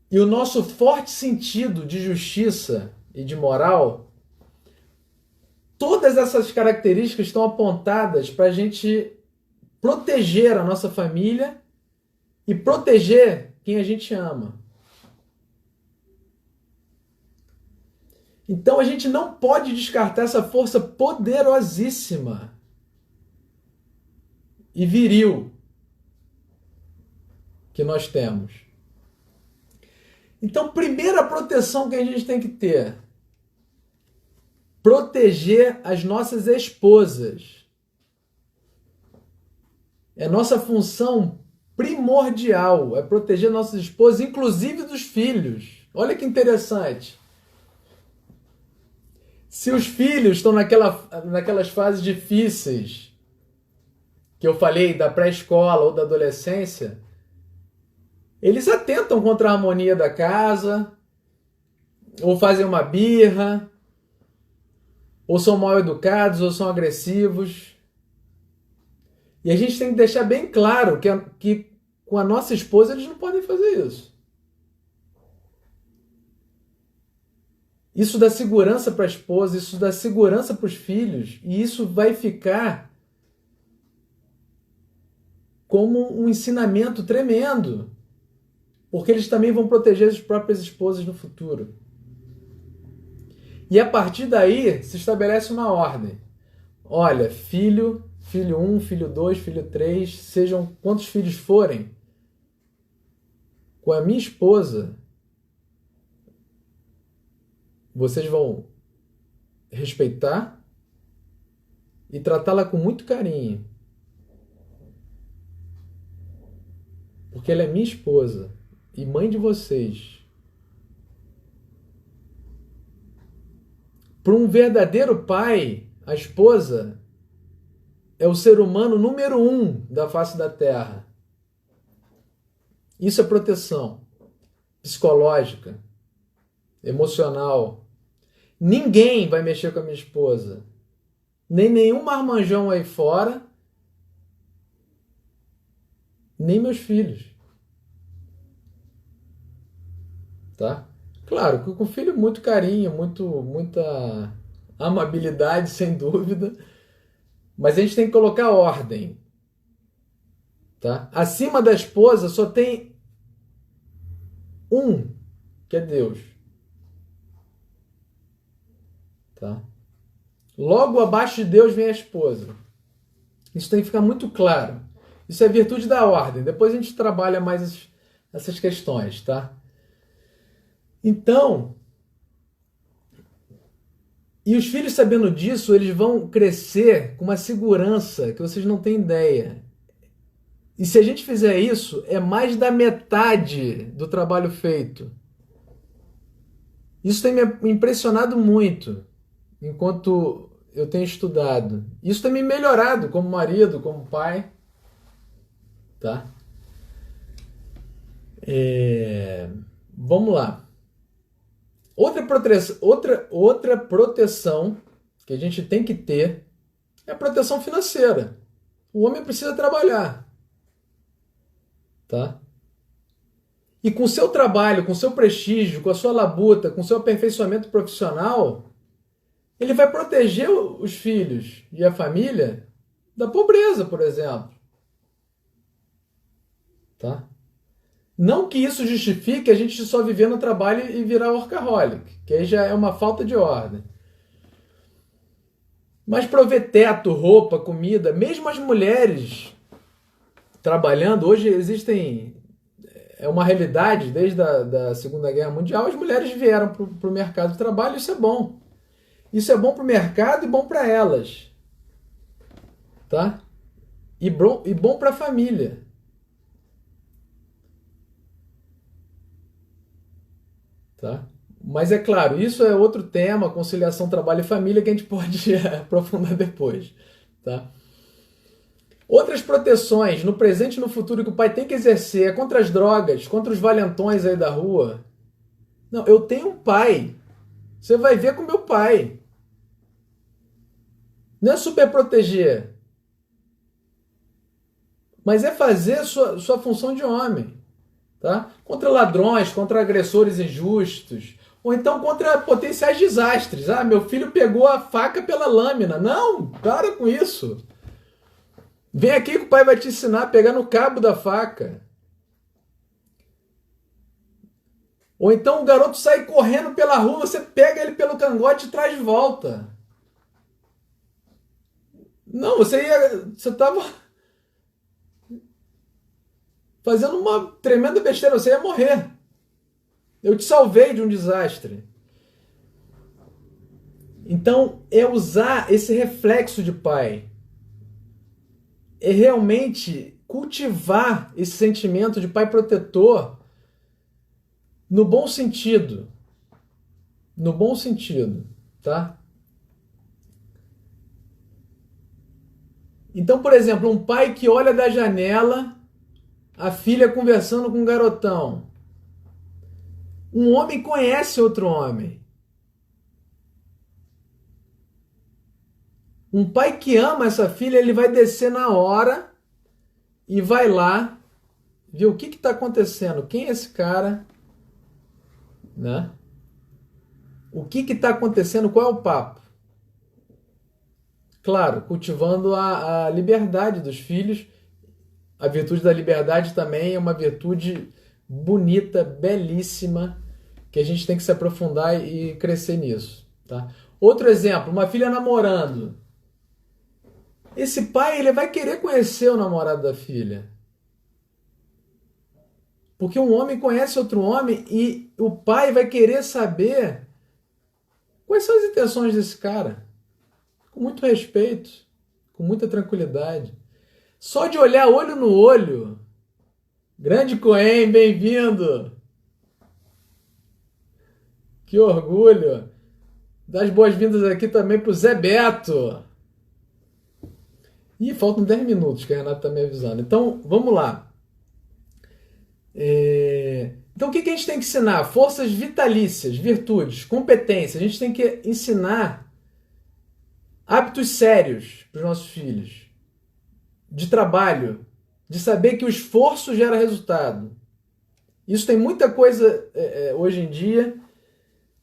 Speaker 1: e o nosso forte sentido de justiça e de moral, todas essas características estão apontadas para a gente proteger a nossa família e proteger quem a gente ama. Então a gente não pode descartar essa força poderosíssima e viril que nós temos. Então, primeira proteção que a gente tem que ter: proteger as nossas esposas. É nossa função primordial, é proteger nossas esposas, inclusive dos filhos. Olha que interessante. Se os filhos estão naquelas fases difíceis que eu falei, da pré-escola ou da adolescência, eles atentam contra a harmonia da casa, ou fazem uma birra, ou são mal educados, ou são agressivos. E a gente tem que deixar bem claro que com a nossa esposa eles não podem fazer isso. Isso dá segurança para a esposa, isso dá segurança para os filhos, e isso vai ficar como um ensinamento tremendo, porque eles também vão proteger as próprias esposas no futuro. E a partir daí se estabelece uma ordem. Olha, filho 1, filho 2, filho 3, sejam quantos filhos forem, com a minha esposa, vocês vão respeitar e tratá-la com muito carinho. Porque ela é minha esposa e mãe de vocês. Para um verdadeiro pai, a esposa é o ser humano número 1 da face da Terra. Isso é proteção psicológica, emocional. Ninguém vai mexer com a minha esposa. Nem nenhum marmanjão aí fora, nem meus filhos. Tá? Claro, com filho muito carinho, muita amabilidade, sem dúvida. Mas a gente tem que colocar ordem. Tá? Acima da esposa só tem um, que é Deus. Tá? Logo abaixo de Deus vem a esposa. Isso tem que ficar muito claro. Isso é virtude da ordem. Depois a gente trabalha mais essas questões, tá? Então, e os filhos sabendo disso, eles vão crescer com uma segurança que vocês não têm ideia. E se a gente fizer isso, é mais da metade do trabalho feito. Isso tem me impressionado muito enquanto eu tenho estudado. Isso tem me melhorado como marido, como pai. Tá? Vamos lá. Outra proteção que a gente tem que ter é a proteção financeira. O homem precisa trabalhar. Tá? E com o seu trabalho, com o seu prestígio, com a sua labuta, com o seu aperfeiçoamento profissional, ele vai proteger os filhos e a família da pobreza, por exemplo. Tá? Não que isso justifique a gente só viver no trabalho e virar workaholic, que aí já é uma falta de ordem. Mas prover teto, roupa, comida, mesmo as mulheres trabalhando, hoje existem, é uma realidade, desde a Segunda Guerra Mundial, as mulheres vieram para o mercado de trabalho, isso é bom. Isso é bom para o mercado e bom para elas. Tá? E bom para a família. Tá? Mas é claro, isso é outro tema, conciliação trabalho e família, que a gente pode aprofundar depois. Tá? Outras proteções no presente e no futuro que o pai tem que exercer é contra as drogas, contra os valentões aí da rua. Não, eu tenho um pai. Você vai ver com meu pai. Não é super proteger, mas é fazer sua função de homem. Tá? Contra ladrões, contra agressores injustos, ou então contra potenciais desastres. Ah, meu filho pegou a faca pela lâmina. Não, para com isso. Vem aqui que o pai vai te ensinar a pegar no cabo da faca. Ou então o garoto sai correndo pela rua, você pega ele pelo cangote e traz de volta. Não, você estava fazendo uma tremenda besteira, você ia morrer. Eu te salvei de um desastre. Então, é usar esse reflexo de pai. É realmente cultivar esse sentimento de pai protetor no bom sentido. No bom sentido, tá? Então, por exemplo, um pai que olha da janela a filha conversando com um garotão. Um homem conhece outro homem. Um pai que ama essa filha, ele vai descer na hora e vai lá ver o que está acontecendo. Quem é esse cara? Né? O que está acontecendo? Qual é o papo? Claro, cultivando a liberdade dos filhos. A virtude da liberdade também é uma virtude bonita, belíssima, que a gente tem que se aprofundar e crescer nisso. Tá? Outro exemplo, uma filha namorando. Esse pai ele vai querer conhecer o namorado da filha. Porque um homem conhece outro homem e o pai vai querer saber quais são as intenções desse cara. Com muito respeito, com muita tranquilidade. Só de olhar olho no olho. Grande Cohen, bem-vindo! Que orgulho! Dá as boas-vindas aqui também para o Zé Beto. Ih, faltam 10 minutos que a Renata está me avisando. Então, vamos lá. Então, o que a gente tem que ensinar? Forças vitalícias, virtudes, competências. A gente tem que ensinar hábitos sérios para os nossos filhos. De trabalho, de saber que o esforço gera resultado. Isso tem muita coisa hoje em dia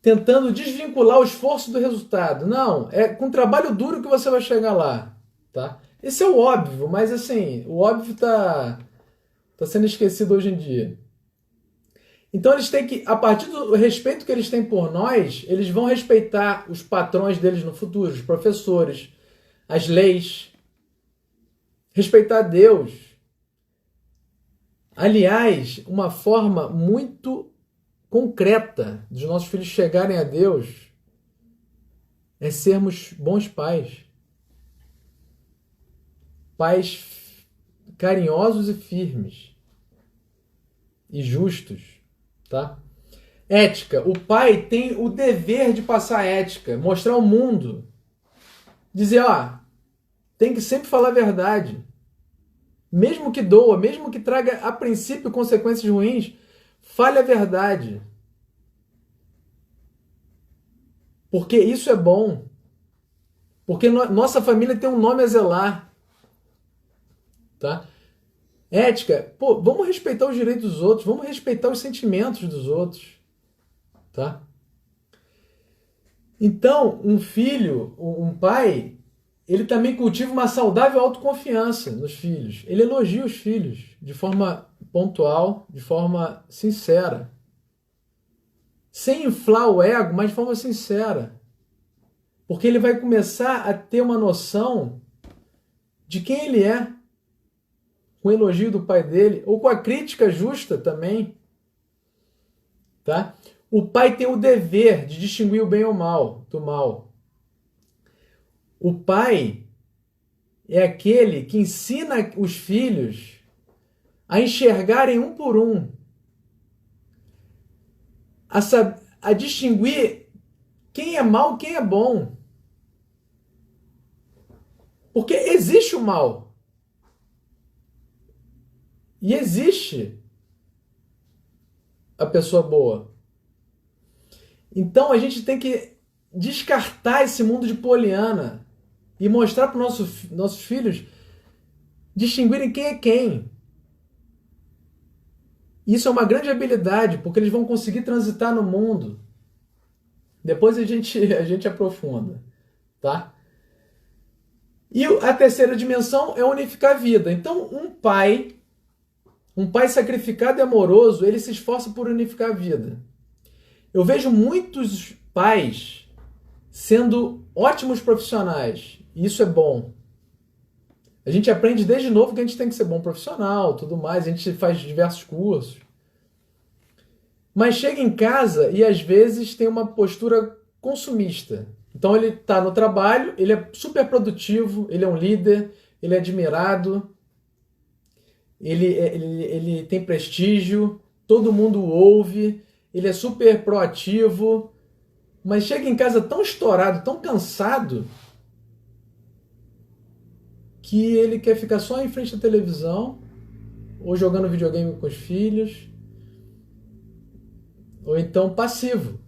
Speaker 1: tentando desvincular o esforço do resultado. Não, é com trabalho duro que você vai chegar lá, tá? Esse é o óbvio, mas assim, o óbvio tá sendo esquecido hoje em dia. Então eles têm que, a partir do respeito que eles têm por nós, eles vão respeitar os patrões deles no futuro, os professores, as leis, respeitar Deus. Aliás, uma forma muito concreta dos nossos filhos chegarem a Deus é sermos bons pais. Pais carinhosos e firmes. E justos, tá? Ética. O pai tem o dever de passar ética, mostrar ao mundo. Dizer, ó, tem que sempre falar a verdade. Mesmo que doa, mesmo que traga a princípio consequências ruins, fale a verdade. Porque isso é bom. Porque nossa família tem um nome a zelar. Tá? Ética. Pô, vamos respeitar os direitos dos outros. Vamos respeitar os sentimentos dos outros. Tá? Então, um filho, um pai, ele também cultiva uma saudável autoconfiança nos filhos. Ele elogia os filhos de forma pontual, de forma sincera. Sem inflar o ego, mas de forma sincera. Porque ele vai começar a ter uma noção de quem ele é, com o elogio do pai dele, ou com a crítica justa também. Tá? O pai tem o dever de distinguir o bem ou mal do mal. O pai é aquele que ensina os filhos a enxergarem um por um, a distinguir quem é mal e quem é bom. Porque existe o mal. E existe a pessoa boa. Então a gente tem que descartar esse mundo de Poliana e mostrar para os nossos filhos distinguirem quem é quem. Isso é uma grande habilidade, porque eles vão conseguir transitar no mundo. Depois a gente aprofunda, tá? E a terceira dimensão é unificar a vida. Então, um pai sacrificado e amoroso, ele se esforça por unificar a vida. Eu vejo muitos pais sendo ótimos profissionais, e isso é bom. A gente aprende desde novo que a gente tem que ser bom profissional, tudo mais, a gente faz diversos cursos. Mas chega em casa e às vezes tem uma postura consumista. Então ele está no trabalho, ele é super produtivo, ele é um líder, ele é admirado, ele tem prestígio, todo mundo o ouve, ele é super proativo, mas chega em casa tão estourado, tão cansado, que ele quer ficar só em frente à televisão, ou jogando videogame com os filhos, ou então passivo.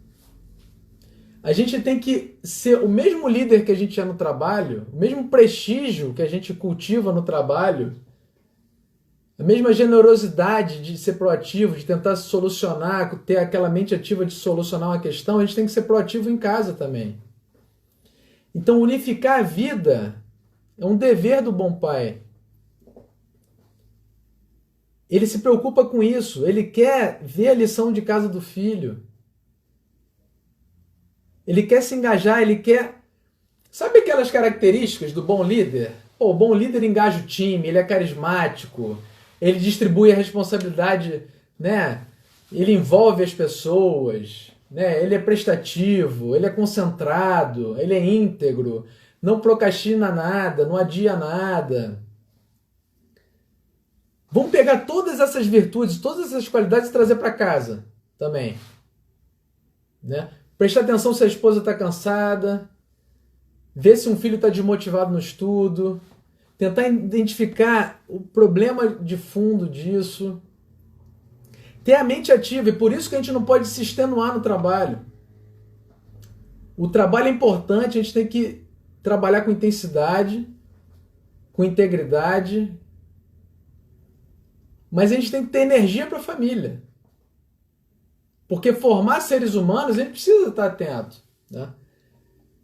Speaker 1: A gente tem que ser o mesmo líder que a gente é no trabalho, o mesmo prestígio que a gente cultiva no trabalho, a mesma generosidade de ser proativo, de tentar solucionar, ter aquela mente ativa de solucionar uma questão, a gente tem que ser proativo em casa também. Então, unificar a vida é um dever do bom pai. Ele se preocupa com isso, ele quer ver a lição de casa do filho. Ele quer se engajar, ele quer... Sabe aquelas características do bom líder? Pô, o bom líder engaja o time, ele é carismático, ele distribui a responsabilidade, né? Ele envolve as pessoas, né? Ele é prestativo, ele é concentrado, ele é íntegro, não procrastina nada, não adia nada. Vamos pegar todas essas virtudes, todas essas qualidades e trazer para casa também, né? Prestar atenção se a esposa está cansada, ver se um filho está desmotivado no estudo, tentar identificar o problema de fundo disso, ter a mente ativa, e por isso que a gente não pode se extenuar no trabalho. O trabalho é importante, a gente tem que trabalhar com intensidade, com integridade, mas a gente tem que ter energia para a família. Porque formar seres humanos, a gente precisa estar atento, né?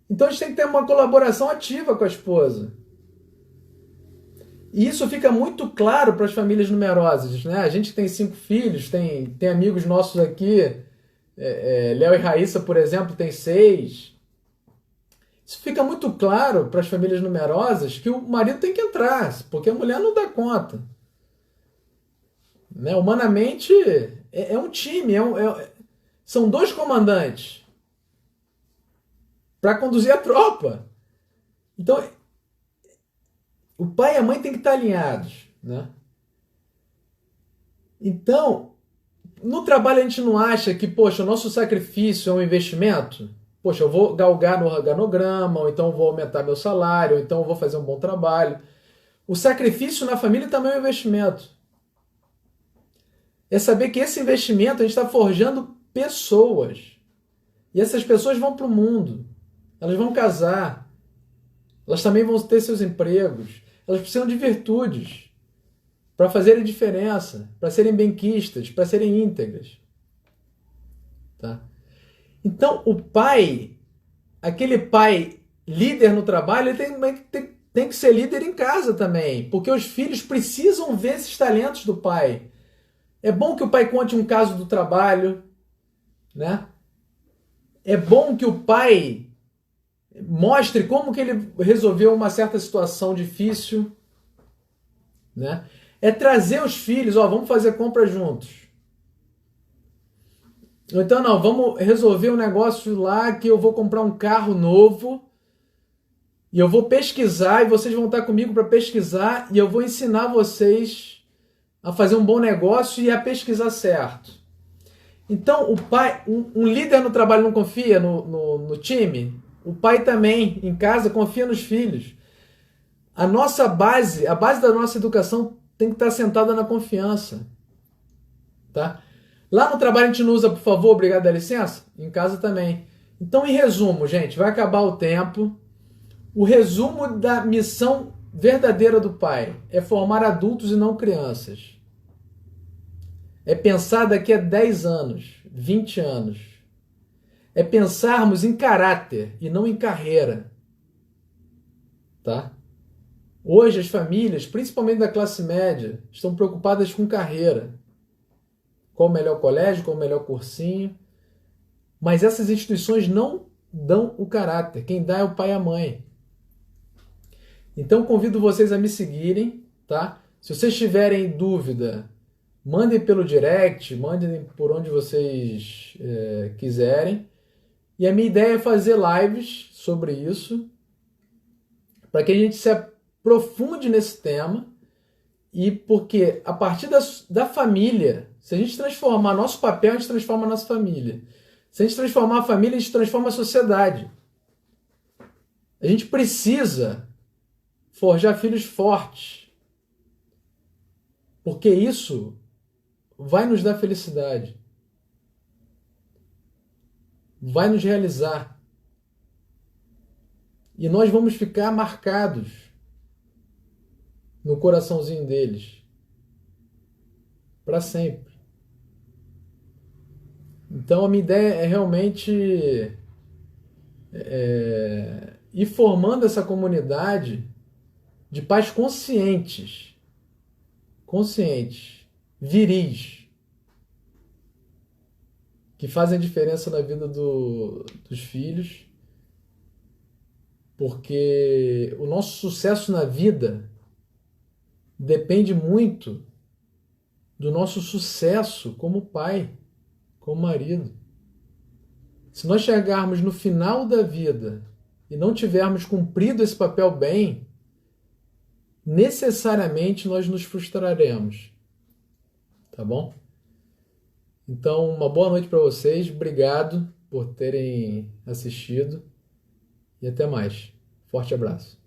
Speaker 1: Então a gente tem que ter uma colaboração ativa com a esposa. E isso fica muito claro para as famílias numerosas, né? A gente tem 5 filhos, tem amigos nossos aqui, Léo e Raíssa, por exemplo, tem 6. Isso fica muito claro para as famílias numerosas que o marido tem que entrar, porque a mulher não dá conta. Né? Humanamente, é um time, são 2 comandantes para conduzir a tropa. Então, o pai e a mãe têm que estar alinhados. Né? Então, no trabalho a gente não acha que, poxa, o nosso sacrifício é um investimento? Poxa, eu vou galgar no organograma, ou então eu vou aumentar meu salário, ou então eu vou fazer um bom trabalho. O sacrifício na família também é um investimento. É saber que esse investimento a gente está forjando pessoas. E essas pessoas vão para o mundo. Elas vão casar. Elas também vão ter seus empregos. Elas precisam de virtudes para fazerem diferença, para serem benquistas, para serem íntegras. Tá? Então, o pai, aquele pai líder no trabalho, ele tem que ser líder em casa também, porque os filhos precisam ver esses talentos do pai. É bom que o pai conte um caso do trabalho, né? É bom que o pai mostre como que ele resolveu uma certa situação difícil, né? É trazer os filhos, vamos fazer compra juntos. Então, não, vamos resolver um negócio lá que eu vou comprar um carro novo e eu vou pesquisar e vocês vão estar comigo para pesquisar e eu vou ensinar vocês a fazer um bom negócio e a pesquisar certo. Então, o pai, um líder no trabalho não confia no time, o pai também, em casa, confia nos filhos. A nossa base, a base da nossa educação tem que estar sentada na confiança. Tá? Lá no trabalho a gente não usa, por favor, obrigado, dá licença? Em casa também. Então, em resumo, gente, vai acabar o tempo. O resumo da missão verdadeira do pai é formar adultos e não crianças. É pensar daqui a 10 anos, 20 anos. É pensarmos em caráter e não em carreira. Tá? Hoje as famílias, principalmente da classe média, estão preocupadas com carreira. Qual o melhor colégio, qual o melhor cursinho. Mas essas instituições não dão o caráter. Quem dá é o pai e a mãe. Então convido vocês a me seguirem, tá? Se vocês tiverem dúvida, mandem pelo direct, mandem por onde vocês quiserem. E a minha ideia é fazer lives sobre isso, para que a gente se aprofunde nesse tema, e porque a partir da família, se a gente transformar nosso papel, a gente transforma a nossa família. Se a gente transformar a família, a gente transforma a sociedade. A gente precisa forjar filhos fortes, porque isso vai nos dar felicidade, vai nos realizar. E nós vamos ficar marcados no coraçãozinho deles para sempre. Então a minha ideia é realmente ir formando essa comunidade de pais conscientes, viris, que fazem diferença na vida dos filhos, porque o nosso sucesso na vida depende muito do nosso sucesso como pai, como marido. Se nós chegarmos no final da vida e não tivermos cumprido esse papel bem, necessariamente nós nos frustraremos. Tá bom? Então, uma boa noite para vocês. Obrigado por terem assistido. E até mais. Forte abraço.